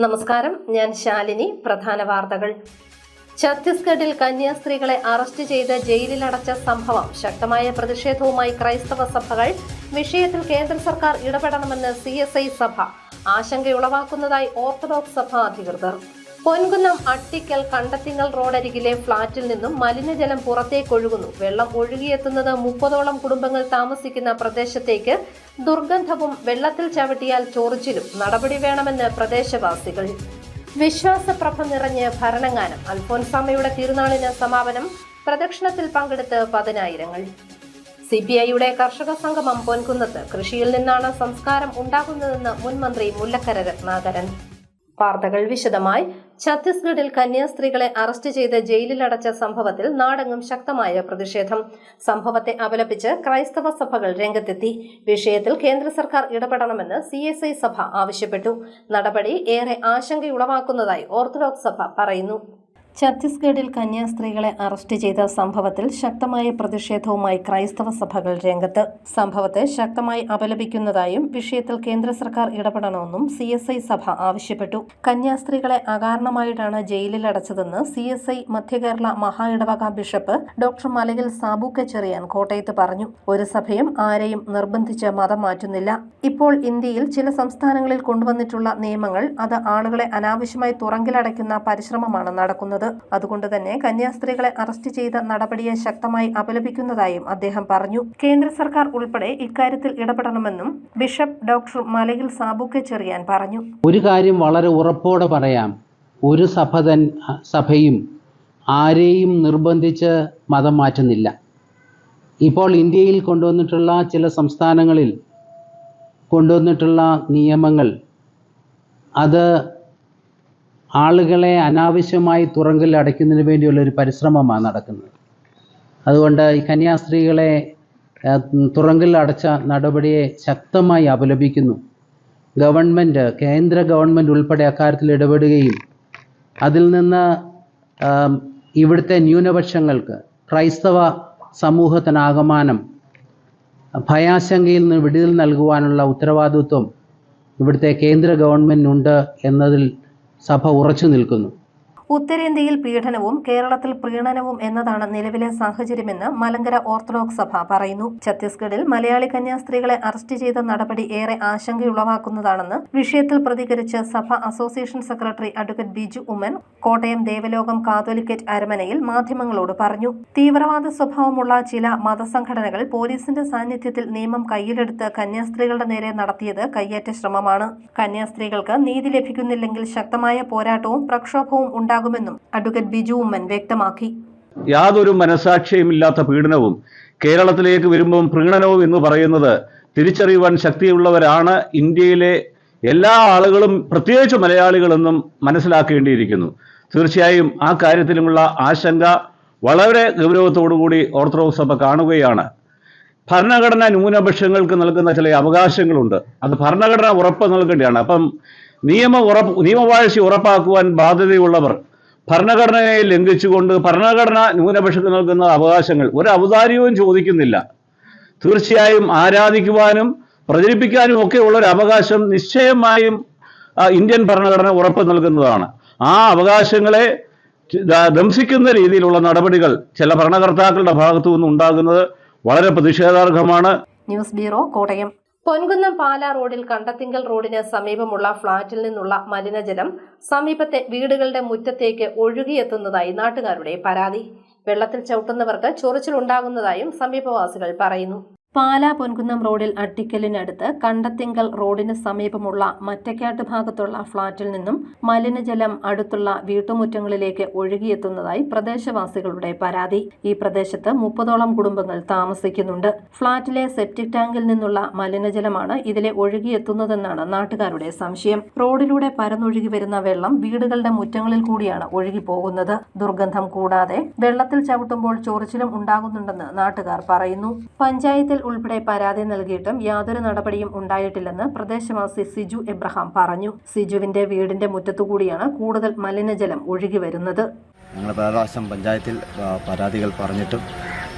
നമസ്കാരം, ഞാൻ ശാലിനി. പ്രധാന വാർത്തകൾ. ഛത്തീസ്ഗഡിൽ കന്യാസ്ത്രീകളെ അറസ്റ്റ് ചെയ്ത് ജയിലിലടച്ച സംഭവം ശക്തമായ പ്രതിഷേധവുമായി ക്രൈസ്തവ സഭകൾ. വിഷയത്തിൽ കേന്ദ്ര സർക്കാർ ഇടപെടണമെന്ന് CSI സഭ. ആശങ്കയുളവാക്കുന്നതായി ഓർത്തഡോക്സ് സഭ അധികൃതർ. പൊൻകുന്നം അട്ടിക്കൽ കണ്ടത്തിങ്ങൽ റോഡരികിലെ ഫ്ളാറ്റിൽ നിന്നും മലിനജലം പുറത്തേക്കൊഴുകുന്നു. വെള്ളം ഒഴുകിയെത്തുന്നത് 30ഓളം കുടുംബങ്ങൾ താമസിക്കുന്ന പ്രദേശത്തേക്ക്. ദുർഗന്ധവും വെള്ളത്തിൽ ചവിട്ടിയാൽ ചൊറിച്ചിലും. നടപടി വേണമെന്ന് പ്രദേശവാസികൾ. വിശ്വാസപ്രഭ നിറഞ്ഞ് ഭരണങ്ങാനം. അൽഫോൻസാമയുടെ തിരുനാളിന് സമാപനം. പ്രദക്ഷിണത്തിൽ പങ്കെടുത്ത് പതിനായിരങ്ങൾ. CPIയുടെ കർഷക സംഗമം പൊൻകുന്നത്ത്. കൃഷിയിൽ നിന്നാണ് സംസ്കാരം ഉണ്ടാകുന്നതെന്ന് മുൻ മന്ത്രി മുല്ലക്കര രത്നാകരൻ. വാർത്തകൾ വിശദമായി. ഛത്തീസ്ഗഡിൽ കന്യാസ്ത്രീകളെ അറസ്റ്റ് ചെയ്ത് ജയിലിലടച്ച സംഭവത്തിൽ നാടെങ്ങും ശക്തമായ പ്രതിഷേധം. സംഭവത്തെ അപലപിച്ച് ക്രൈസ്തവ സഭകൾ രംഗത്തെത്തി. വിഷയത്തിൽ കേന്ദ്ര സർക്കാർ ഇടപെടണമെന്ന് CSI സഭ ആവശ്യപ്പെട്ടു. നടപടി ഏറെ ആശങ്കയുളവാക്കുന്നതായി ഓർത്തഡോക്സ് സഭ പറയുന്നു. ഛത്തീസ്ഗഡിൽ കന്യാസ്ത്രീകളെ അറസ്റ്റ് ചെയ്ത സംഭവത്തിൽ ശക്തമായ പ്രതിഷേധവുമായി ക്രൈസ്തവ സഭകൾ രംഗത്ത്. സംഭവത്തെ ശക്തമായി അപലപിക്കുന്നതായും വിഷയത്തിൽ കേന്ദ്ര സർക്കാർ ഇടപെടണമെന്നും CSI സഭ ആവശ്യപ്പെട്ടു. കന്യാസ്ത്രീകളെ അകാരണമായിട്ടാണ് ജയിലിലടച്ചതെന്ന് CSI മധ്യകേരള മഹാ ഇടവക ബിഷപ്പ് ഡോക്ടർ മലയിൽ സാബൂക്ക ചെറിയാൻ കോട്ടയത്ത് പറഞ്ഞു. ഒരു സഭയും ആരെയും നിർബന്ധിച്ച് മതം മാറ്റുന്നില്ല. ഇപ്പോൾ ഇന്ത്യയിൽ ചില സംസ്ഥാനങ്ങളിൽ കൊണ്ടുവന്നിട്ടുള്ള നിയമങ്ങൾ അത് ആളുകളെ അനാവശ്യമായി തുറങ്കിലടയ്ക്കുന്ന പരിശ്രമമാണ് നടക്കുന്നത്. അതുകൊണ്ട് തന്നെ കന്യാസ്ത്രീകളെ അറസ്റ്റ് ചെയ്ത നടപടിയെ ശക്തമായി അപലപിക്കുന്നതായും അദ്ദേഹം പറഞ്ഞു. കേന്ദ്ര സർക്കാർ ഉൾപ്പെടെ ഇക്കാര്യത്തിൽ ഇടപെടണമെന്നും ബിഷപ്പ് ഡോക്ടർ മലയിൽ സാബൂക്ക ചെറിയാൻ പറഞ്ഞു. ഒരു കാര്യം വളരെ ഉറപ്പോടെ പറയാം, ഒരു സഭയും ആരെയും നിർബന്ധിച്ച് മതം മാറ്റുന്നില്ല. ഇപ്പോൾ ഇന്ത്യയിൽ കൊണ്ടുവന്നിട്ടുള്ള ചില സംസ്ഥാനങ്ങളിൽ കൊണ്ടുവന്നിട്ടുള്ള നിയമങ്ങൾ അത് ആളുകളെ അനാവശ്യമായി തുറങ്കിൽ അടയ്ക്കുന്നതിന് വേണ്ടിയുള്ളൊരു പരിശ്രമമാണ് നടക്കുന്നത്. അതുകൊണ്ട് ഈ കന്യാസ്ത്രീകളെ തുറങ്കിൽ അടച്ച നടപടിയെ ശക്തമായി അപലപിക്കുന്നു. കേന്ദ്ര ഗവൺമെൻറ് ഉൾപ്പെടെ അക്കാര്യത്തിൽ ഇടപെടുകയും അതിൽ നിന്ന് ഇവിടുത്തെ ന്യൂനപക്ഷങ്ങൾക്ക്, ക്രൈസ്തവ സമൂഹത്തിനാകമാനം ഭയാശങ്കയിൽ നിന്ന് വിടുതൽ നൽകുവാനുള്ള ഉത്തരവാദിത്വം ഇവിടുത്തെ കേന്ദ്ര ഗവൺമെൻറ്റിനുണ്ട് എന്നതിൽ സഭ ഉറച്ചു നിൽക്കുന്നു. ഉത്തരേന്ത്യയിൽ പീഡനവും കേരളത്തിൽ പ്രീണനവും എന്നതാണ് നിലവിലെ സാഹചര്യമെന്ന് മലങ്കര ഓർത്തഡോക്സ് സഭ പറയുന്നു. ഛത്തീസ്ഗഡിൽ മലയാളി കന്യാസ്ത്രീകളെ അറസ്റ്റ് ചെയ്ത നടപടി ഏറെ ആശങ്കയുളവാക്കുന്നതാണെന്ന് വിഷയത്തിൽ പ്രതികരിച്ച് സഭ association secretary advocate Biju Oommen Kottayam Devalokam catholicate അരമനയിൽ മാധ്യമങ്ങളോട് പറഞ്ഞു. തീവ്രവാദ സ്വഭാവമുള്ള ചില മതസംഘടനകൾ പോലീസിന്റെ സാന്നിധ്യത്തിൽ നിയമം കയ്യിലെടുത്ത് കന്യാസ്ത്രീകളുടെ നേരെ നടത്തിയത് കയ്യേറ്റ ശ്രമമാണ്. കന്യാസ്ത്രീകൾക്ക് നീതി ലഭിക്കുന്നില്ലെങ്കിൽ ശക്തമായ പോരാട്ടവും പ്രക്ഷോഭവും ഉണ്ടാകുമെന്നും അഡ്വക്കേറ്റ് ബിജു ഉമ്മൻ വ്യക്തമാക്കി. യാതൊരു മനസാക്ഷിയുമില്ലാത്ത പീഡനവും കേരളത്തിലേക്ക് വരുമ്പം പ്രീണനവും എന്ന് പറയുന്നത് തിരിച്ചറിയുവാൻ ശക്തിയുള്ളവരാണ് ഇന്ത്യയിലെ എല്ലാ ആളുകളും, പ്രത്യേകിച്ച് മലയാളികളെന്നും മനസ്സിലാക്കേണ്ടിയിരിക്കുന്നു. തീർച്ചയായും ആ കാര്യത്തിലുമുള്ള ആശങ്ക വളരെ ഗൗരവത്തോടുകൂടി ഓർത്തഡോക്സ് സഭ കാണുകയാണ്. ഭരണഘടന ന്യൂനപക്ഷങ്ങൾക്ക് നൽകുന്ന ചില അവകാശങ്ങളുണ്ട്. അത് ഭരണഘടന ഉറപ്പ് നൽകേണ്ടതാണ്. അപ്പം നിയമവാഴ്ച ഉറപ്പാക്കുവാൻ ബാധ്യതയുള്ളവർ ഭരണഘടനയെ ലംഘിച്ചുകൊണ്ട് ഭരണഘടന ന്യൂനപക്ഷത്തിന് നൽകുന്ന അവകാശങ്ങൾ ഒരു ഔദാര്യവും ചോദിക്കുന്നില്ല. തീർച്ചയായും ആരാധിക്കുവാനും പ്രചരിപ്പിക്കാനും ഒക്കെ ഉള്ളൊരു അവകാശം നിശ്ചയമായും ഇന്ത്യൻ ഭരണഘടന ഉറപ്പ് നൽകുന്നതാണ്. ആ അവകാശങ്ങളെ ധ്വംസിക്കുന്ന രീതിയിലുള്ള നടപടികൾ ചില ഭരണകർത്താക്കളുടെ ഭാഗത്തു നിന്നും ഉണ്ടാകുന്നത് വളരെ പ്രതിഷേധാർഹമാണ്. News bureau, Kottayam. പൊൻകുന്നം പാല റോഡിൽ കണ്ടത്തിങ്കൽ റോഡിന് സമീപമുള്ള ഫ്ളാറ്റിൽ നിന്നുള്ള മലിനജലം സമീപത്തെ വീടുകളുടെ മുറ്റത്തേക്ക് ഒഴുകിയെത്തുന്നതായി നാട്ടുകാരുടെ പരാതി. വെള്ളത്തിൽ ചവിട്ടുന്നവർക്ക് ചൊറിച്ചിലുണ്ടാകുന്നതായും സമീപവാസികൾ പറയുന്നു. പാല പൊൻകുന്നം റോഡിൽ അട്ടിക്കലിനടുത്ത് കണ്ടത്തിങ്കൽ റോഡിന് സമീപമുള്ള മറ്റക്കാട്ട് ഭാഗത്തുള്ള ഫ്ളാറ്റിൽ നിന്നും മലിനജലം അടുത്തുള്ള വീട്ടുമുറ്റങ്ങളിലേക്ക് ഒഴുകിയെത്തുന്നതായി പ്രദേശവാസികളുടെ പരാതി. ഈ പ്രദേശത്ത് 30ഓളം കുടുംബങ്ങൾ താമസിക്കുന്നുണ്ട്. ഫ്ളാറ്റിലെ സെപ്റ്റിക് ടാങ്കിൽ നിന്നുള്ള മലിനജലമാണ് ഇതിലെ ഒഴുകിയെത്തുന്നതെന്നാണ് നാട്ടുകാരുടെ സംശയം. റോഡിലൂടെ പരന്നൊഴുകി വരുന്ന വെള്ളം വീടുകളുടെ മുറ്റങ്ങളിൽ കൂടിയാണ് ഒഴുകിപ്പോകുന്നത്. ദുർഗന്ധം കൂടാതെ വെള്ളത്തിൽ ചവിട്ടുമ്പോൾ ചൊറിച്ചിലും ഉണ്ടാകുന്നുണ്ടെന്ന് നാട്ടുകാർ പറയുന്നു. പഞ്ചായത്തിൽ ഉൾപ്പെടെ പരാതി നൽകിയിട്ടും യാതൊരു നടപടിയും ഉണ്ടായിട്ടില്ലെന്ന് പ്രദേശവാസി സിജു എബ്രഹാം പറഞ്ഞു. സിജുവിന്റെ വീടിന്റെ മുറ്റത്തുകൂടിയാണ് കൂടുതൽ മലിനജലം ഒഴുകി വരുന്നത്. ഞങ്ങൾ പ്രാവശ്യം പഞ്ചായത്തിൽ പരാതികൾ പറഞ്ഞിട്ടും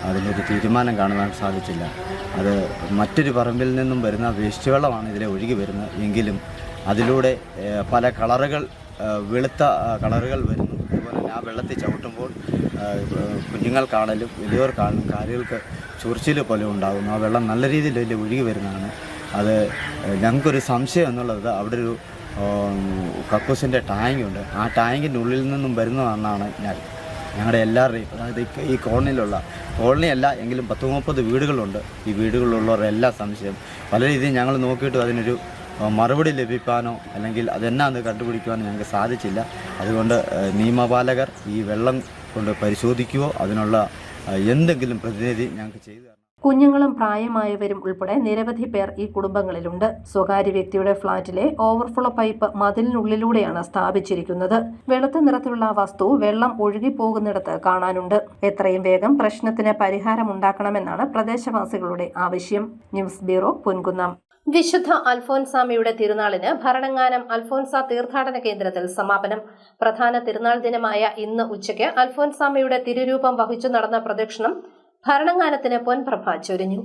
അതിനൊരു തീരുമാനം കാണുവാൻ സാധിച്ചില്ല. അത് മറ്റൊരു പറമ്പിൽ നിന്നും വരുന്ന വേസ്റ്റ് വെള്ളമാണ് ഇതിലെ ഒഴുകി വരുന്നത്. എങ്കിലും അതിലൂടെ പല കളറുകൾ വെളുത്ത കളറുകൾ വരുന്നു. അതുപോലെ തന്നെ ആ വെള്ളത്തിൽ ചവിട്ടുമ്പോൾ കുഞ്ഞുങ്ങൾക്കാണെങ്കിലും വലിയവർക്കാണെങ്കിലും കാലുകൾക്ക് ചൊറിച്ചിൽ പോലെ ഉണ്ടാകുന്നു. ആ വെള്ളം നല്ല രീതിയിൽ ഒഴുകി വരുന്നതാണ്. അത് ഞങ്ങൾക്കൊരു സംശയം എന്നുള്ളത് അവിടെ ഒരു കക്കൂസിൻ്റെ ടാങ്കുണ്ട്. ആ ടാങ്കിൻ്റെ ഉള്ളിൽ നിന്നും വരുന്നതെന്നാണ് ഞങ്ങളുടെ എല്ലാവരുടെയും, അതായത് ഈ കോളനിയല്ല എങ്കിലും 10-30 വീടുകളുണ്ട്. ഈ വീടുകളിലുള്ളവരെല്ലാം സംശയം. പല രീതിയിൽ ഞങ്ങൾ നോക്കിയിട്ടും അതിനൊരു മറുപടി ലഭിക്കാനോ അല്ലെങ്കിൽ അതെന്നാന്ന് കണ്ടുപിടിക്കുവാനോ ഞങ്ങൾക്ക് സാധിച്ചില്ല. അതുകൊണ്ട് നിയമപാലകർ ഈ വെള്ളം കൊണ്ട് പരിശോധിക്കുകയോ അതിനുള്ള എന്തെങ്കിലും പ്രതിനിധി ഞങ്ങൾക്ക് ചെയ്തു തരണം. കുഞ്ഞുങ്ങളും പ്രായമായവരും ഉൾപ്പെടെ നിരവധി പേർ ഈ കുടുംബങ്ങളിലുണ്ട്. സ്വകാര്യ വ്യക്തിയുടെ ഫ്ളാറ്റിലെ ഓവർഫ്ലോ പൈപ്പ് മതിലിനുള്ളിലൂടെയാണ് സ്ഥാപിച്ചിരിക്കുന്നത്. വെളുത്ത നിറത്തിലുള്ള വസ്തു വെള്ളം ഒഴുകിപ്പോകുന്നിടത്ത് കാണാനുണ്ട്. എത്രയും വേഗം പ്രശ്നത്തിന് പരിഹാരമുണ്ടാക്കണമെന്നാണ് പ്രദേശവാസികളുടെ ആവശ്യം. News bureau, Ponkunnam. വിശുദ്ധ അൽഫോൻസാമയുടെ തിരുനാളിന് ഭരണങ്ങാനം അൽഫോൻസ തീർത്ഥാടന കേന്ദ്രത്തിൽ സമാപനം. പ്രധാന തിരുനാൾ ദിനമായ ഇന്ന് ഉച്ചയ്ക്ക് അൽഫോൻസാമയുടെ തിരുരൂപം വഹിച്ചു നടന്ന പ്രദക്ഷിണം ഭരണങ്ങാനത്തിന് പൊൻപ്രഭ ചൊരിഞ്ഞു.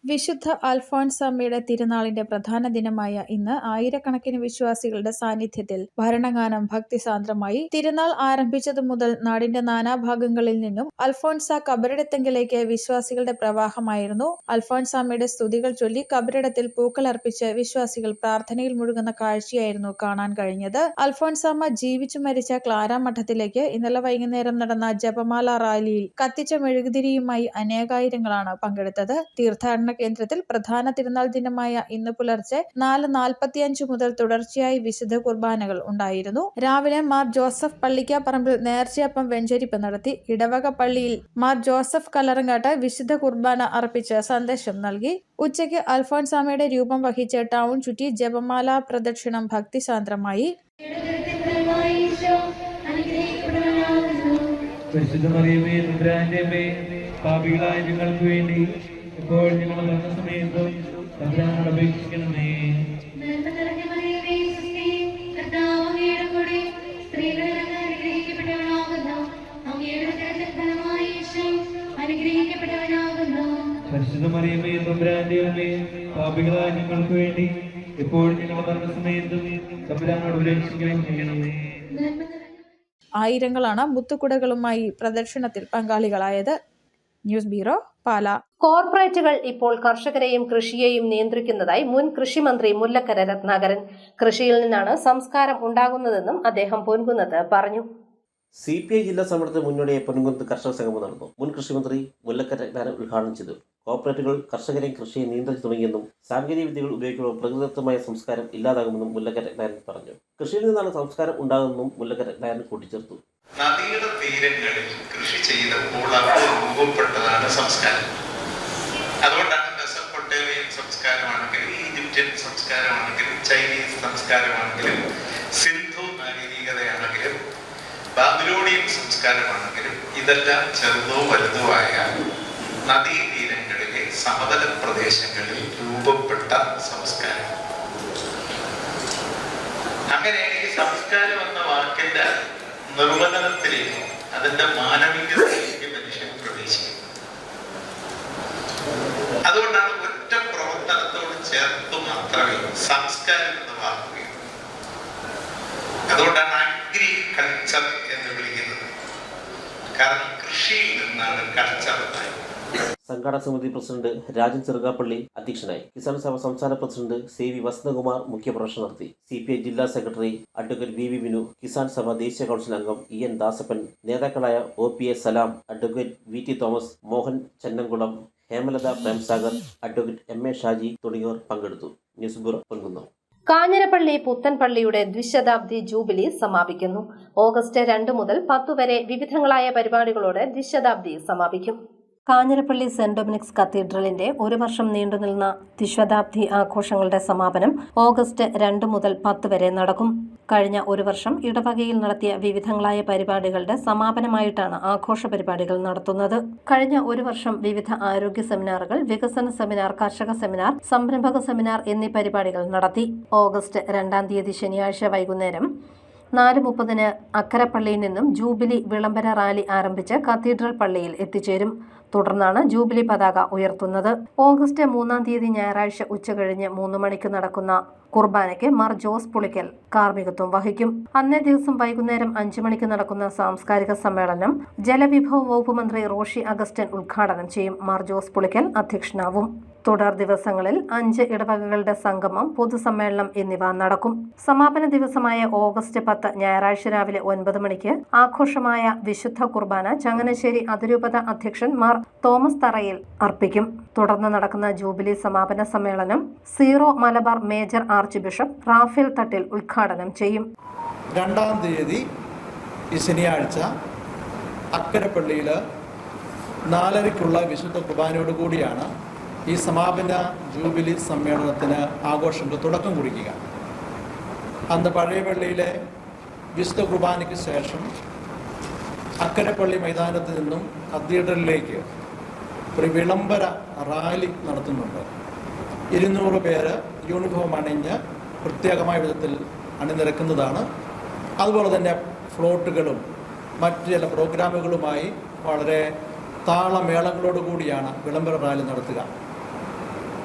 വിശുദ്ധ അൽഫോൻസാമ്മയുടെ തിരുനാളിന്റെ പ്രധാന ദിനമായ ഇന്ന് ആയിരക്കണക്കിന് വിശ്വാസികളുടെ സാന്നിധ്യത്തിൽ ഭരണഗാനം ഭക്തിസാന്ദ്രമായി. തിരുനാൾ ആരംഭിച്ചതു മുതൽ നാടിന്റെ നാനാഭാഗങ്ങളിൽ നിന്നും അൽഫോൻസ കബറിടത്തെങ്കിലേക്ക് വിശ്വാസികളുടെ പ്രവാഹമായിരുന്നു. അൽഫോൻസാമ്മയുടെ സ്തുതികൾ ചൊല്ലി കബറിടത്തിൽ പൂക്കളർപ്പിച്ച് വിശ്വാസികൾ പ്രാർത്ഥനയിൽ മുഴുകുന്ന കാഴ്ചയായിരുന്നു കാണാൻ കഴിഞ്ഞത്. അൽഫോൻസാമ്മ ജീവിച്ചു മരിച്ച ക്ലാര മഠത്തിലേക്ക് ഇന്നലെ വൈകുന്നേരം നടന്ന ജപമാല റാലിയിൽ കത്തിച്ച മെഴുകുതിരിയുമായി അനേകായിരങ്ങളാണ് പങ്കെടുത്തത്. തീർത്ഥാടന കേന്ദ്രത്തിൽ പ്രധാന തിരുനാൾ ദിനമായ ഇന്ന് പുലർച്ചെ 4:45 മുതൽ തുടർച്ചയായി വിശുദ്ധ കുർബാനകൾ ഉണ്ടായിരുന്നു. രാവിലെ മാർ ജോസഫ് പള്ളിക്കാപ്പറമ്പിൽ നേർച്ചയപ്പം വെഞ്ചരിപ്പ് നടത്തി. ഇടവക പള്ളിയിൽ മാർ ജോസഫ് കല്ലറങ്ങാട്ട് വിശുദ്ധ കുർബാന അർപ്പിച്ച് സന്ദേശം നൽകി. ഉച്ചയ്ക്ക് അൽഫോൻസാമയുടെ രൂപം വഹിച്ച് ടൗൺ ചുറ്റി ജപമാല പ്രദക്ഷിണം ഭക്തിസാന്ദ്രമായി. പാപികളായ ഞങ്ങൾക്ക് വേണ്ടി ഇപ്പോൾ ഞങ്ങളുടെ മരണസമയത്തും തമ്പുരാനോട് അപേക്ഷിക്കണമേ. പരിശുദ്ധ മറിയമേ തമ്പുരാന്റെ അമ്മേ, പാപികളായ ഞങ്ങൾക്ക് വേണ്ടി ഇപ്പോൾ ഞങ്ങളുടെ മരണസമയത്തും തമ്പുരാനോട് അപേക്ഷിക്കണമേ. ആയിരങ്ങളാണ് മുത്തുകുടകളുമായി പ്രദർശനത്തിൽ പങ്കാളികളായത്. ന്യൂസ് ബ്യൂറോ, പാല. കോർപ്പറേറ്റുകൾ ഇപ്പോൾ കർഷകരെയും കൃഷിയെയും നിയന്ത്രിക്കുന്നതായി മുൻ കൃഷിമന്ത്രി മുല്ലക്കര രത്നാകരൻ. കൃഷിയിൽ നിന്നാണ് സംസ്കാരം ഉണ്ടാകുന്നതെന്നും അദ്ദേഹം പൊൻകുന്നത്ത് പറഞ്ഞു. CPI ജില്ലാ സമ്മേളനത്തിന് മുന്നോടിയായി പൊൻകുന്നത്ത് കർഷക സംഗമം നടന്നു. മുൻ കൃഷിമന്ത്രി മുല്ലക്കര രത്നാകരൻ ഉദ്ഘാടനം ചെയ്തു. കോർപ്പറേറ്റുകൾ കർഷകരെയും കൃഷിയെ നിയന്ത്രിച്ചു തുടങ്ങിയെന്നും സാങ്കേതിക വിദ്യകൾ ഉപയോഗിക്കുമ്പോൾ പ്രകൃതിദത്തമായ സംസ്കാരം ഇല്ലാതാകുമെന്നും മുല്ലക്കര രത്നാകരൻ പറഞ്ഞു. കൃഷിയിൽ നിന്നാണ് സംസ്കാരം ഉണ്ടാകുമെന്നും മുല്ലക്കര രത്നാകരൻ കൂട്ടിച്ചേർത്തു. നദിയുടെ തീരങ്ങളിൽ കൃഷി ചെയ്തപ്പോൾ അവിടെ രൂപപ്പെട്ടതാണ് സംസ്കാരം. അതുകൊണ്ടാണ് മെസപ്പൊട്ടേമിയൻ സംസ്കാരമാണെങ്കിലും ഈജിപ്ഷ്യൻ സംസ്കാരമാണെങ്കിലും ചൈനീസ് സംസ്കാരമാണെങ്കിലും സിന്ധു നാഗരികതയാണെങ്കിലും ബാബിലോണിയൻ സംസ്കാരമാണെങ്കിലും ഇതെല്ലാം ചെറുതോ വലുതുമായ നദീതീരങ്ങളിലെ സമതല പ്രദേശങ്ങളിൽ രൂപപ്പെട്ട സംസ്കാരം. അങ്ങനെ ഈ സംസ്കാരം എന്ന വാക്കിന്റെ നിർവചനത്തിലേക്ക്, അതിന്റെ മാനവികതയിലേക്ക് മനുഷ്യൻ പ്രവേശിക്കും. അതുകൊണ്ടാണ് ഒറ്റ പ്രവർത്തനത്തോട് ചേർത്ത് മാത്രമേ സംസ്കാരം എന്ന് വാക്കുകയുള്ളൂ. അതുകൊണ്ടാണ് അഗ്രികൾച്ചർ എന്ന് വിളിക്കുന്നത്. കാരണം കൃഷിയിൽ നിന്നാണ് കൾച്ചർ ഉണ്ടായത്. സംഘാടക സമിതി പ്രസിഡന്റ് രാജൻ ചെറുകാപ്പള്ളി അധ്യക്ഷനായി. കിസാൻ സഭ സംസ്ഥാന പ്രസിഡന്റ് CV വസന്തകുമാർ മുഖ്യപ്രഭാഷണം നടത്തി. CPI ജില്ലാ secretary advocate VV Vinu, Kisan Sabha ദേശീയ കൗൺസിൽ അംഗം EN ദാസപ്പൻ, നേതാക്കളായ OPA Salam, advocate VT Thomas, Mohan Chennamkulam, Hemalatha Premsagar, advocate MA Shaji തുടങ്ങിയവർ പങ്കെടുത്തു. News bureau, Ponkunnam. കാഞ്ഞിരപ്പള്ളി പുത്തൻപള്ളിയുടെ ദ്വിശതാബ്ദി ജൂബിലി സമാപിക്കുന്നു. ഓഗസ്റ്റ് 2 മുതൽ 10 വരെ വിവിധങ്ങളായ പരിപാടികളോടെ ദ്വിശതാബ്ദി സമാപിക്കും. കാഞ്ഞിരപ്പള്ളി സെന്റ് ഡൊമിനിക്സ് കത്തീഡ്രലിന്റെ 1 വർഷം നീണ്ടുനിന്ന ദ്വിശതാബ്ദി ആഘോഷങ്ങളുടെ സമാപനം ഓഗസ്റ്റ് 2 മുതൽ 10 വരെ നടക്കും. കഴിഞ്ഞ 1 വർഷം ഇടവകയിൽ നടത്തിയ വിവിധങ്ങളായ പരിപാടികളുടെ സമാപനമായിട്ടാണ് ആഘോഷ പരിപാടികൾ നടത്തുന്നത്. കഴിഞ്ഞ 1 വർഷം വിവിധ ആരോഗ്യ സെമിനാറുകൾ, വികസന സെമിനാർ, കർഷക സെമിനാർ, സംരംഭക സെമിനാർ എന്നീ പരിപാടികൾ നടത്തി. ഓഗസ്റ്റ് 2 ശനിയാഴ്ച വൈകുന്നേരം 4:30 അക്കരപ്പള്ളിയിൽ നിന്നും ജൂബിലി വിളംബര റാലി ആരംഭിച്ച് കത്തീഡ്രൽ പള്ളിയിൽ എത്തിച്ചേരും. തുടർന്നാണ് ജൂബിലി പതാക ഉയർത്തുന്നത്. ഓഗസ്റ്റ് 3 ഞായറാഴ്ച ഉച്ചകഴിഞ്ഞ് 3 മണിക്ക് നടക്കുന്ന കുർബാനയ്ക്ക് മാർ ജോസ് പുളിക്കൽ കാർമ്മികത്വം വഹിക്കും. അന്നേ ദിവസം വൈകുന്നേരം 5 മണിക്ക് നടക്കുന്ന സാംസ്കാരിക സമ്മേളനം ജലവിഭവ വകുപ്പ് മന്ത്രി റോഷി അഗസ്റ്റ്യൻ ഉദ്ഘാടനം ചെയ്യും. മാർ ജോസ് പുളിക്കൽ അധ്യക്ഷനാവും. തുടർ ദിവസങ്ങളിൽ 5 ഇടവകകളുടെ സംഗമം, പൊതുസമ്മേളനം എന്നിവ നടക്കും. സമാപന ദിവസമായ ഓഗസ്റ്റ് 10 ഞായറാഴ്ച രാവിലെ 9 മണിക്ക് ആഘോഷമായ വിശുദ്ധ കുർബാന ചങ്ങനാശ്ശേരി അതിരൂപത അധ്യക്ഷൻ മാർ തോമസ് തറയിൽ അർപ്പിക്കും. തുടർന്ന് നടക്കുന്ന ജൂബിലി സമാപന സമ്മേളനം Syro Malabar major archbishop Raphael Thattil ഉദ്ഘാടനം ചെയ്യും. 2-ാം തീയതി ഈ ശനിയാഴ്ച അക്കരപ്പള്ളിയിൽ 4:30-ക്കുള്ള വിശുദ്ധ കുർബാനയോട് കൂടിയാണ് ഈ സമാപന ജൂബിലി സമ്മേളനത്തിന് ആഘോഷങ്ങൾ തുടക്കം കുറിക്കുക. അന്ന് പഴയ പള്ളിയിലെ വിശുദ്ധ കുർബാനയ്ക്ക് ശേഷം അക്കരപ്പള്ളി മൈതാനത്ത് നിന്നും കത്തീഡ്രലിലേക്ക് ഒരു വിളംബര റാലി നടത്തുന്നുണ്ട്. 200 പേര് യൂണിഫോം അണിഞ്ഞ് പ്രത്യേകമായ വിധത്തിൽ അണിനിരക്കുന്നതാണ്. അതുപോലെ തന്നെ ഫ്ലോട്ടുകളും മറ്റു ചില പ്രോഗ്രാമുകളുമായി വളരെ താളമേളങ്ങളോടുകൂടിയാണ് വിളംബര റാലി നടത്തുക.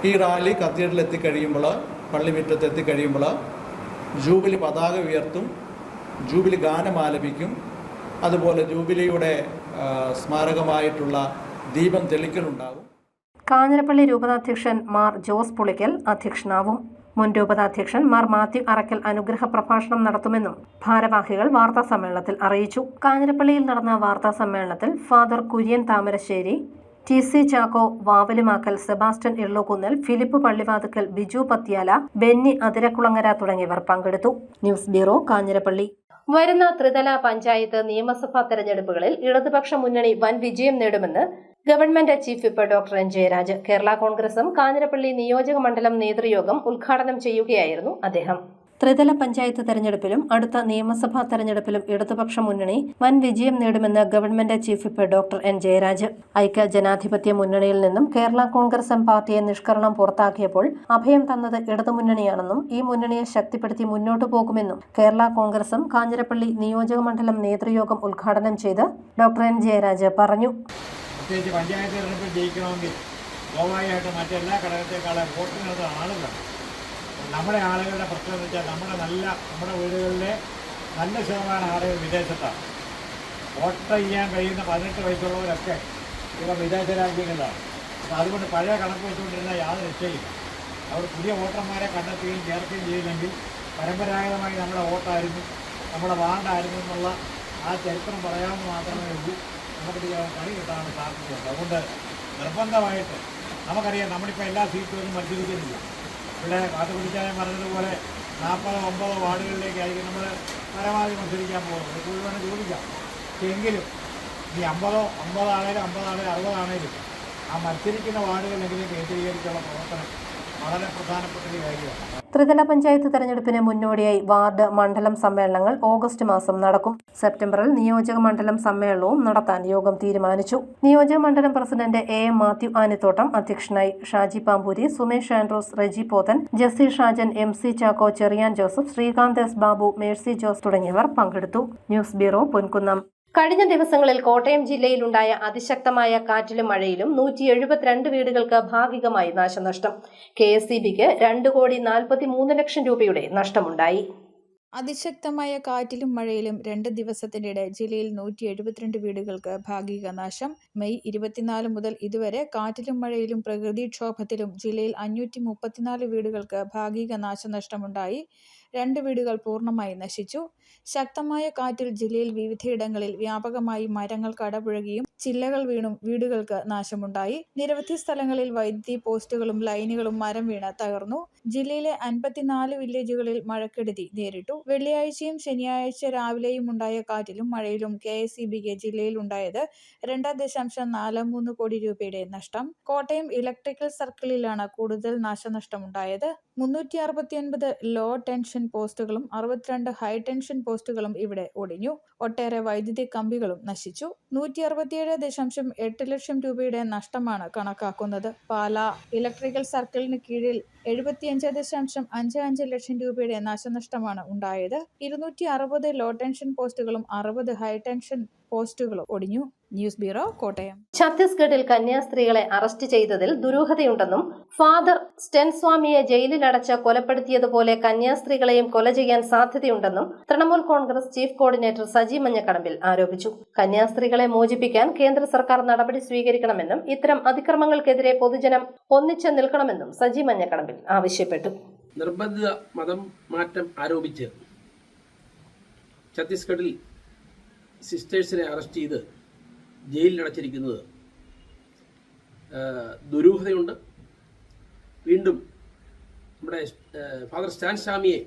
ഈ റാലി കത്തീഡ്രലിൽ എത്തിക്കഴിയുമ്പോൾ, പള്ളിമുറ്റത്ത് എത്തിക്കഴിയുമ്പോൾ ജൂബിലി പതാക ഉയർത്തും, ജൂബിലി ഗാനം ആലപിക്കും. അതുപോലെ ജൂബിലിയുടെ സ്മാരകമായിട്ടുള്ള ദീപം തെളിക്കലുണ്ടാകും. കാഞ്ഞിരപ്പള്ളി രൂപതാധ്യക്ഷൻ മാർ ജോസ് പുളിക്കൽ അധ്യക്ഷനാവും. മുൻ രൂപതാധ്യക്ഷൻ മാർ മാത്യു അറക്കൽ അനുഗ്രഹ പ്രഭാഷണം നടത്തുമെന്നും ഭാരവാഹികൾ വാർത്താ സമ്മേളനത്തിൽ അറിയിച്ചു. കാഞ്ഞിരപ്പള്ളിയിൽ നടന്ന വാർത്താ സമ്മേളനത്തിൽ ഫാദർ കുര്യൻ താമരശ്ശേരി, TC ചാക്കോ, വാവലുമാക്കൽ, സെബാസ്റ്റ്യൻ ഇള്ളോകുന്നൽ, ഫിലിപ്പ് പള്ളിവാതുക്കൽ, ബിജു പത്യാല, ബെന്നി അതിരക്കുളങ്ങര തുടങ്ങിയവർ പങ്കെടുത്തു. News bureau, Kanjirappally. വരുന്ന ത്രിതല പഞ്ചായത്ത് നിയമസഭാ തെരഞ്ഞെടുപ്പുകളിൽ ഇടതുപക്ഷ മുന്നണി വൻ വിജയം നേടുമെന്ന് government chief whip doctor N. Jayaraj. Kerala കോൺഗ്രസും കാഞ്ഞിരപ്പള്ളി നിയോജക മണ്ഡലം നേതൃയോഗം ഉദ്ഘാടനം ചെയ്യുകയായിരുന്നു അദ്ദേഹം. ത്രിതല പഞ്ചായത്ത് തെരഞ്ഞെടുപ്പിലും അടുത്ത നിയമസഭാ തെരഞ്ഞെടുപ്പിലും ഇടതുപക്ഷ മുന്നണി വൻ വിജയം നേടുമെന്ന് government chief whip doctor N. Jayaraj. ഐക്യ ജനാധിപത്യ മുന്നണിയിൽ നിന്നും കേരള കോൺഗ്രസ് എം പാർട്ടിയെ നിഷ്കരണം പുറത്താക്കിയപ്പോൾ അഭയം തന്നത് ഇടതുമുന്നണിയാണെന്നും ഈ മുന്നണിയെ ശക്തിപ്പെടുത്തി മുന്നോട്ടു പോകുമെന്നും കേരള കോൺഗ്രസും കാഞ്ഞിരപ്പള്ളി നിയോജക മണ്ഡലം നേതൃയോഗം ഉദ്ഘാടനം ചെയ്ത് ഡോക്ടർ N. ജയരാജ് പറഞ്ഞു. പ്രത്യേകിച്ച് പഞ്ചായത്ത് തെരഞ്ഞെടുപ്പിൽ ജയിക്കണമെങ്കിൽ സ്വാഭാവികമായിട്ട് മറ്റെല്ലാ ഘടകത്തെക്കാളും വോട്ടിനകത്ത് ആളുകൾ, നമ്മുടെ ആളുകളുടെ പ്രശ്നം എന്ന് വെച്ചാൽ നമ്മുടെ വീടുകളിലെ നല്ല ശതമാനം ആളുകൾ വിദേശത്താണ്. വോട്ട് ചെയ്യാൻ കഴിയുന്ന 18 വയസ്സുള്ളവരൊക്കെ ഇവർ വിദേശ രാജ്യങ്ങളിലാണ്. അപ്പോൾ അതുകൊണ്ട് പഴയ കണക്ക് വെച്ചുകൊണ്ടിരുന്ന യാതൊരു രക്ഷയില്ല. അവർ പുതിയ വോട്ടർമാരെ കണ്ടെത്തുകയും ചേർക്കുകയും ചെയ്തില്ലെങ്കിൽ പരമ്പരാഗതമായി നമ്മുടെ വോട്ടായിരുന്നു, നമ്മുടെ വാർഡായിരുന്നു എന്നുള്ള ആ ചരിത്രം പറയാമെന്ന് മാത്രമേ ഉള്ളൂ. നമുക്ക് കളി കിട്ടാനുള്ള സാധ്യതയുണ്ട്. അതുകൊണ്ട് നിർബന്ധമായിട്ട് നമുക്കറിയാം, നമ്മളിപ്പോൾ എല്ലാ സീറ്റുകളും മത്സരിക്കുന്നില്ല. ഇവിടെ കാത്തുപിടിച്ചാലും പറഞ്ഞതുപോലെ 49 വാർഡുകളിലേക്കായിരിക്കും നമ്മൾ പരമാവധി മത്സരിക്കാൻ പോകുന്നത്. കൂടുതൽ വേണം ചോദിക്കാം. എങ്കിലും ഈ 50 ആണേലും 60 ആണേലും ആ മത്സരിക്കുന്ന വാർഡുകളിലെങ്കിലും കേന്ദ്രീകരിച്ചുള്ള പ്രവർത്തനം വളരെ പ്രധാനപ്പെട്ട ഒരു കാര്യമാണ്. ത്രിതല പഞ്ചായത്ത് തെരഞ്ഞെടുപ്പിന് മുന്നോടിയായി വാർഡ് മണ്ഡലം സമ്മേളനങ്ങൾ ഓഗസ്റ്റ് മാസം നടക്കും. സെപ്റ്റംബറിൽ നിയോജക മണ്ഡലം സമ്മേളനവും നടത്താൻ യോഗം തീരുമാനിച്ചു. നിയോജക മണ്ഡലം പ്രസിഡന്റ് AM മാത്യു ആനിത്തോട്ടം അധ്യക്ഷനായി. Shaji Pampoori, Sumesh Andrews, Reji Pothan, Jessy Shajan, MC Chacko, Cherian Joseph, Sreekanth S. ബാബു, മേഴ്സി ജോസ് തുടങ്ങിയവർ പങ്കെടുത്തു. News bureau, Ponkunnam. കഴിഞ്ഞ ദിവസങ്ങളിൽ കോട്ടയം ജില്ലയിലുണ്ടായ അതിശക്തമായ കാറ്റിലും മഴയിലും 172 വീടുകൾക്ക് ഭാഗികമായി നാശനഷ്ടം. KSEBക്ക് 2,43,00,000 രൂപയുടെ നഷ്ടമുണ്ടായി. അതിശക്തമായ കാറ്റിലും മഴയിലും 2 ദിവസത്തിനിടെ ജില്ലയിൽ 172 വീടുകൾക്ക് ഭാഗിക നാശം. മെയ് 24 മുതൽ ഇതുവരെ കാറ്റിലും മഴയിലും പ്രകൃതിക്ഷോഭത്തിലും ജില്ലയിൽ 534 വീടുകൾക്ക് ഭാഗിക നാശനഷ്ടമുണ്ടായി. 2 വീടുകൾ പൂർണ്ണമായി നശിച്ചു. ശക്തമായ കാറ്റിൽ ജില്ലയിൽ വിവിധയിടങ്ങളിൽ വ്യാപകമായി മരങ്ങൾ കടപുഴകിയും ചില്ലകൾ വീണും വീടുകൾക്ക് നാശമുണ്ടായി. നിരവധി സ്ഥലങ്ങളിൽ വൈദ്യുതി പോസ്റ്റുകളും ലൈനുകളും മരം വീണ് തകർന്നു. ജില്ലയിലെ 54 വില്ലേജുകളിൽ മഴക്കെടുതി നേരിട്ടു. വെള്ളിയാഴ്ചയും ശനിയാഴ്ച രാവിലെയും ഉണ്ടായ കാറ്റിലും മഴയിലും KSEBക്ക് ജില്ലയിൽ ഉണ്ടായത് 2.43 കോടി രൂപയുടെ നഷ്ടം. കോട്ടയം ഇലക്ട്രിക്കൽ സർക്കിളിലാണ് കൂടുതൽ നാശനഷ്ടമുണ്ടായത്. 369 ലോ ടെൻഷൻ പോസ്റ്റുകളും 62 ഹൈ ടെൻഷൻ പോസ്റ്റുകളും ഇവിടെ ഒടിഞ്ഞു. ഒട്ടേറെ വൈദ്യുതി കമ്പികളും നശിച്ചു. 167.8 ലക്ഷം രൂപയുടെ നഷ്ടമാണ് കണക്കാക്കുന്നത്. പാലാ ഇലക്ട്രിക്കൽ സർക്കിളിന് കീഴിൽ 75.55 ലക്ഷം രൂപയുടെ നാശനഷ്ടമാണ് ഉണ്ടായത്. 260 ലോ ടെൻഷൻ പോസ്റ്റുകളും 60 ഹൈ ടെൻഷൻ പോസ്റ്റുകളും ഒടിഞ്ഞു. News bureau, Kottayam. ഛത്തീസ്ഗഡിൽ കന്യാസ്ത്രീകളെ അറസ്റ്റ് ചെയ്തതിൽ ദുരൂഹതയുണ്ടെന്നും ഫാദർ സ്റ്റെൻസ്വാമിയെ ജയിലിലടച്ച് കൊലപ്പെടുത്തിയതുപോലെ കന്യാസ്ത്രീകളെയും കൊല ചെയ്യാൻ സാധ്യതയുണ്ടെന്നും തൃണമൂൽ കോൺഗ്രസ് ചീഫ് കോർഡിനേറ്റർ സജി മഞ്ഞക്കടമ്പിൽ ആരോപിച്ചു. കന്യാസ്ത്രീകളെ മോചിപ്പിക്കാൻ കേന്ദ്ര സർക്കാർ നടപടി സ്വീകരിക്കണമെന്നും ഇത്തരം അതിക്രമങ്ങൾക്കെതിരെ പൊതുജനം ഒന്നിച്ചു നിൽക്കണമെന്നും സജി മഞ്ഞക്കടമ്പിൽ ആവശ്യപ്പെട്ടു. നിർബന്ധിത മതം മാറ്റം ആരോപിച്ച് ഛത്തീസ്ഗഡിൽ സിസ്റ്റേഴ്സിനെ അറസ്റ്റ് ചെയ്ത് ജയിലിലടച്ചിരിക്കുന്നത് ദുരൂഹതയുണ്ട്. വീണ്ടും നമ്മുടെ ഫാദർ സ്റ്റാൻസ്വാമിയെ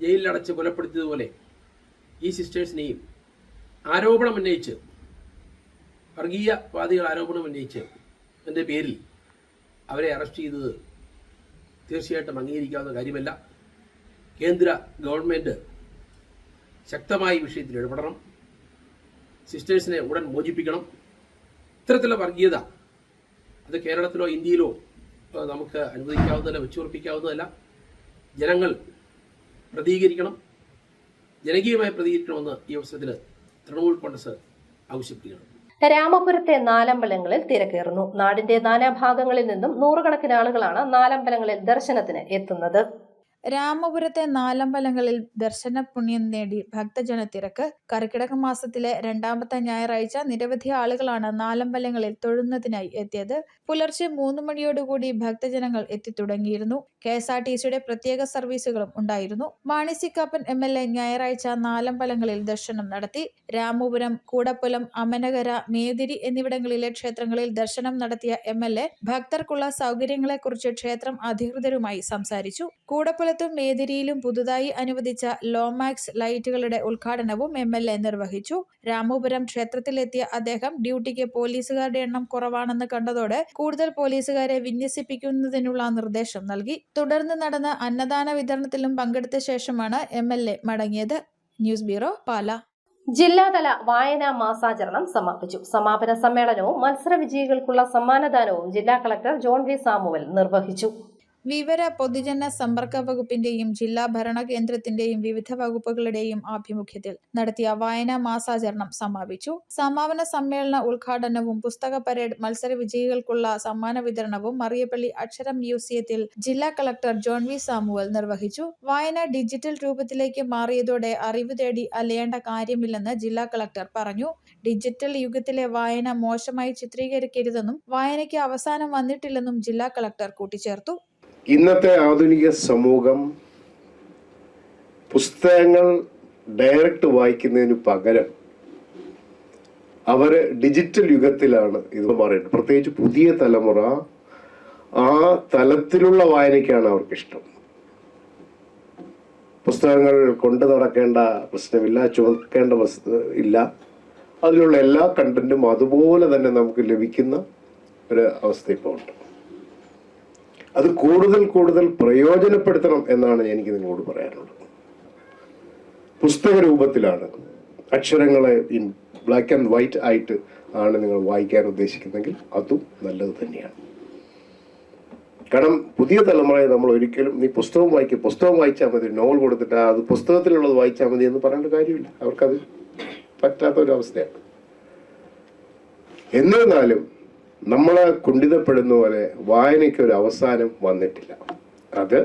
ജയിലിലടച്ച് കൊലപ്പെടുത്തിയതുപോലെ ഈ സിസ്റ്റേഴ്സിനെയും വർഗീയവാദികൾ ആരോപണം ഉന്നയിച്ച് എൻ്റെ പേരിൽ അവരെ അറസ്റ്റ് ചെയ്തത് തീർച്ചയായിട്ടും അംഗീകരിക്കാവുന്ന കാര്യമല്ല. കേന്ദ്ര ഗവൺമെൻറ് ശക്തമായി വിഷയത്തിൽ ഇടപെടണം. സിസ്റ്റേഴ്സിനെ ഉടൻ മോചിപ്പിക്കണം. ഇത്തരത്തിലുള്ള വർഗീയത അത് കേരളത്തിലോ ഇന്ത്യയിലോ നമുക്ക് അനുവദിക്കാവുന്നതല്ല, വെച്ചുറപ്പിക്കാവുന്നതല്ല. ജനങ്ങൾ പ്രതികരിക്കണം, ജനകീയമായി പ്രതികരിക്കണമെന്ന് ഈ അവസരത്തിൽ തൃണമൂൽ കോൺഗ്രസ് ആവശ്യപ്പെടുകയാണ്. രാമപുരത്തെ നാലമ്പലങ്ങളിൽ തിരക്കേറുന്നു. നാടിന്റെ നാനാഭാഗങ്ങളിൽ നിന്നും നൂറുകണക്കിന് ആളുകളാണ് നാലമ്പലങ്ങളിൽ ദർശനത്തിന് എത്തുന്നത്. രാമപുരത്തെ നാലമ്പലങ്ങളിൽ ദർശന പുണ്യം നേടി ഭക്തജന തിരക്ക്. കർക്കിടക മാസത്തിലെ 2ാമത്തെ ഞായറാഴ്ച നിരവധി ആളുകളാണ് നാലമ്പലങ്ങളിൽ തൊഴുന്നതിനായി എത്തിയത്. പുലർച്ചെ 3 മണിയോടുകൂടി ഭക്തജനങ്ങൾ എത്തിത്തുടങ്ങിയിരുന്നു. KSRTCയുടെ പ്രത്യേക സർവീസുകളും ഉണ്ടായിരുന്നു. മാണി സി കാപ്പൻ MLA ഞായറാഴ്ച നാലമ്പലങ്ങളിൽ ദർശനം നടത്തി. രാമപുരം, കൂടപ്പുലം, അമനകര, മേതിരി എന്നിവിടങ്ങളിലെ ക്ഷേത്രങ്ങളിൽ ദർശനം നടത്തിയ MLA ഭക്തർക്കുള്ള സൗകര്യങ്ങളെക്കുറിച്ച് ക്ഷേത്രം അധികൃതരുമായി സംസാരിച്ചു. കൂടപ്പുലത്തും മേതിരിയിലും പുതുതായി അനുവദിച്ച ലോമാക്സ് ലൈറ്റുകളുടെ ഉദ്ഘാടനവും MLA നിർവഹിച്ചു. രാമപുരം ക്ഷേത്രത്തിലെത്തിയ അദ്ദേഹം ഡ്യൂട്ടിക്ക് പോലീസുകാരുടെ എണ്ണം കുറവാണെന്ന് കണ്ടതോടെ കൂടുതൽ പോലീസുകാരെ വിന്യസിപ്പിക്കുന്നതിനുള്ള നിർദ്ദേശം നൽകി. തുടർന്ന് നടന്ന അന്നദാന വിതരണത്തിലും പങ്കെടുത്ത ശേഷമാണ് MLA മടങ്ങിയത്. News bureau, Pala. ജില്ലാതല വായനാ മാസാചരണം സമാപിച്ചു. സമാപന സമ്മേളനവും മത്സര വിജയികൾക്കുള്ള സമ്മാനദാനവും ജില്ലാ കളക്ടർ ജോൺ വി സാമുവൽ നിർവഹിച്ചു. വിവര പൊതുജന സമ്പർക്ക വകുപ്പിന്റെയും ജില്ലാ ഭരണ കേന്ദ്രത്തിന്റെയും വിവിധ വകുപ്പുകളുടെയും ആഭിമുഖ്യത്തിൽ നടത്തിയ വായനാ മാസാചരണം സമാപിച്ചു. സമാപന സമ്മേളന ഉദ്ഘാടനവും പുസ്തക പരേഡ്, മത്സര വിജയികൾക്കുള്ള സമ്മാന വിതരണവും മറിയപ്പള്ളി അക്ഷരം മ്യൂസിയത്തിൽ ജില്ലാ കളക്ടർ ജോൺ വി സാമുവൽ നിർവഹിച്ചു. വായന ഡിജിറ്റൽ രൂപത്തിലേക്ക് മാറിയതോടെ അറിവ് തേടി അലയേണ്ട കാര്യമില്ലെന്ന് ജില്ലാ കളക്ടർ പറഞ്ഞു. ഡിജിറ്റൽ യുഗത്തിലെ വായന മോശമായി ചിത്രീകരിക്കരുതെന്നും വായനയ്ക്ക് അവസാനം വന്നിട്ടില്ലെന്നും ജില്ലാ കളക്ടർ കൂട്ടിച്ചേർത്തു. ഇന്നത്തെ ആധുനിക സമൂഹം പുസ്തകങ്ങൾ ഡയറക്റ്റ് വായിക്കുന്നതിന് പകരം അവർ ഡിജിറ്റൽ യുഗത്തിലാണ് ഇത് മാറിയത്. പ്രത്യേകിച്ച് പുതിയ തലമുറ ആ തലത്തിലുള്ള വായനയ്ക്കാണ് അവർക്കിഷ്ടം. പുസ്തകങ്ങൾ കൊണ്ടു നടക്കേണ്ട പ്രശ്നമില്ല, ചുമക്കേണ്ട ഇല്ല. അതിലുള്ള എല്ലാ കണ്ടന്റും അതുപോലെ തന്നെ നമുക്ക് ലഭിക്കുന്ന ഒരു അവസ്ഥ ഇപ്പോൾ ഉണ്ട്. അത് കൂടുതൽ പ്രയോജനപ്പെടുത്തണം എന്നാണ് എനിക്ക് നിങ്ങളോട് പറയാനുള്ളത്. പുസ്തക രൂപത്തിലാണ്, അക്ഷരങ്ങളെ ഇൻ ബ്ലാക്ക് ആൻഡ് വൈറ്റ് ആയിട്ട് ആണ് നിങ്ങൾ വായിക്കാൻ ഉദ്ദേശിക്കുന്നെങ്കിൽ അതും നല്ലത് തന്നെയാണ്. കാരണം പുതിയ തലമുറയെ നമ്മൾ ഒരിക്കലും നീ പുസ്തകം വായിച്ചാൽ മതി, നോവൽ കൊടുത്തിട്ട് അത് പുസ്തകത്തിലുള്ളത് വായിച്ചാൽ മതി എന്ന് പറയേണ്ട കാര്യമില്ല. അവർക്കത് പറ്റാത്ത ഒരവസ്ഥയാണ്. എന്നിരുന്നാലും നമ്മളെ കുണ്ഠിതപ്പെടുന്ന പോലെ വായനയ്ക്ക് ഒരു അവസാനം വന്നിട്ടില്ല. അത്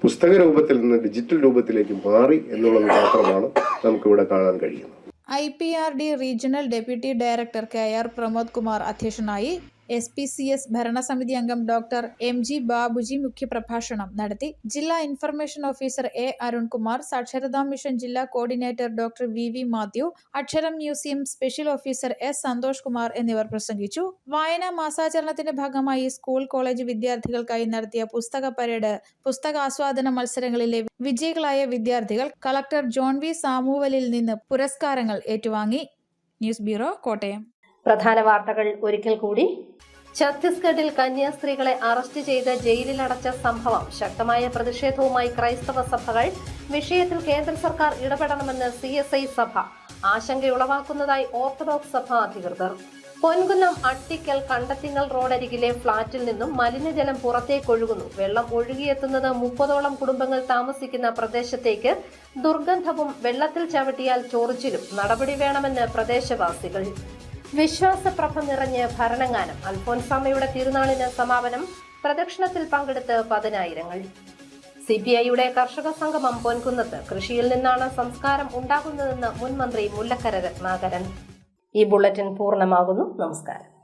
പുസ്തക രൂപത്തിൽ നിന്ന് ഡിജിറ്റൽ രൂപത്തിലേക്ക് മാറി എന്നുള്ളത് മാത്രമാണ് നമുക്കിവിടെ കാണാൻ കഴിയുന്നത്. IPRD regional deputy director KR Pramod Kumar അധ്യക്ഷനായി. SPCS ഭരണസമിതി അംഗം ഡോക്ടർ MG ബാബുജി മുഖ്യപ്രഭാഷണം നടത്തി. ജില്ലാ ഇൻഫർമേഷൻ ഓഫീസർ A അരുൺകുമാർ, സാക്ഷരതാ മിഷൻ ജില്ലാ coordinator doctor VV Mathew, Aksharam museum special officer S Santhosh Kumar എന്നിവർ പ്രസംഗിച്ചു. വായനാ മാസാചരണത്തിന്റെ ഭാഗമായി സ്കൂൾ കോളേജ് വിദ്യാർത്ഥികൾക്കായി നടത്തിയ പുസ്തക പരേഡ്, പുസ്തകാസ്വാദന മത്സരങ്ങളിലെ വിജയികളായ വിദ്യാർത്ഥികൾ കളക്ടർ ജോൺ വി സാമുവലിൽ നിന്ന് പുരസ്കാരങ്ങൾ ഏറ്റുവാങ്ങി. News bureau, Kottayam. പ്രധാന വാർത്തകൾ ഒരിക്കൽ കൂടി. ഛത്തീസ്ഗഡിൽ കന്യാസ്ത്രീകളെ അറസ്റ്റ് ചെയ്ത് ജയിലിലടച്ച സംഭവം ശക്തമായ പ്രതിഷേധവുമായി ക്രൈസ്തവ സഭകൾ. വിഷയത്തിൽ കേന്ദ്ര സർക്കാർ ഇടപെടണമെന്ന് CSI സഭ. ആശങ്കയുളവാക്കുന്നതായി ഓർത്തഡോക്സ് സഭ അധികൃതർ. പൊൻകുന്നം അട്ടിക്കൽ കണ്ടത്തിങ്ങൽ റോഡരികിലെ ഫ്ളാറ്റിൽ നിന്നും മലിനജലം പുറത്തേക്കൊഴുകുന്നു. വെള്ളം ഒഴുകിയെത്തുന്നത് 30ഓളം കുടുംബങ്ങൾ താമസിക്കുന്ന പ്രദേശത്തേക്ക്. ദുർഗന്ധവും വെള്ളത്തിൽ ചവിട്ടിയാൽ ചൊറിച്ചിലും. നടപടി വേണമെന്ന് പ്രദേശവാസികൾ. വിശ്വാസപ്രഭ നിറഞ്ഞ് ഭരണങ്ങാനം. അൽഫോൻസാമ്മയുടെ തിരുനാളിന് സമാപനം. പ്രദക്ഷിണത്തിൽ പങ്കെടുത്ത് പതിനായിരങ്ങൾ. CPIയുടെ കർഷക സംഗമം പൊൻകുന്നത്ത്. കൃഷിയിൽ നിന്നാണ് സംസ്കാരം ഉണ്ടാകുന്നതെന്ന് മുൻ മന്ത്രി മുല്ലക്കര രത്നാകരൻ. ഈ ബുള്ളറ്റിൻ പൂർണ്ണമാകുന്നു. നമസ്കാരം.